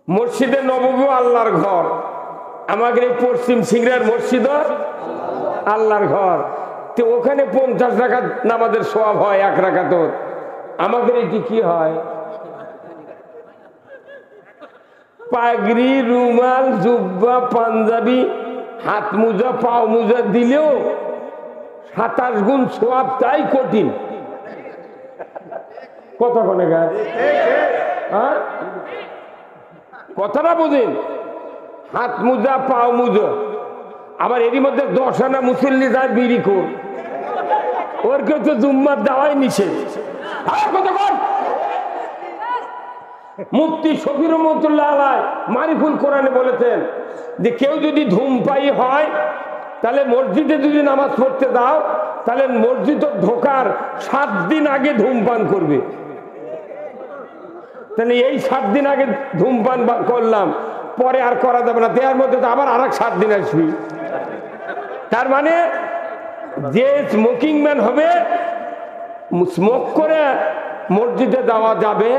মসজিদে নববী আল্লাহর ঘর, আমাদের এই পশ্চিম সিংড়ার মসজিদ আল্লাহর ঘর। তো ওখানে 50 রাকাত নামাজের সওয়াব হয় 1 রাকাত। আমাদের এটি কি হয়? পাগড়ি, রুমাল, জুব্বা, পাঞ্জাবি, হাত মোজা, পাও মোজা দিলেও 27 গুণ সওয়াব, তাই কঠিন। কথা কোনে গায়? হ্যাঁ, কথাটা বুঝেন। হাত মোজা, পাও মোজা, আবার এরই মধ্যে 10 আনা মুসল্লি যায় বিড়ি খোর, ওর কেউ তো জুম্মার দেওয়াই নিষেধ। মুফতি শফি রহমাতুল্লাহ আলাইহি মারিফুল কোরআনে বলেছেন যে কেউ যদি ধূমপায়ী হয় তাহলে মসজিদে যদি নামাজ পড়তে দাও তাহলে মসজিদে ঢোকার 7 দিন আগে ধূমপান করবে। তাহলে এই 7 দিন আগে ধূমপান করলাম, পরে আর করা যাবে না, দেওয়ার মধ্যে তো আবার আরেক 7 দিন আসবি। তার মানে যে স্মোকিং ম্যান হবে, স্মোক করে মসজিদে যাওয়া যাবে।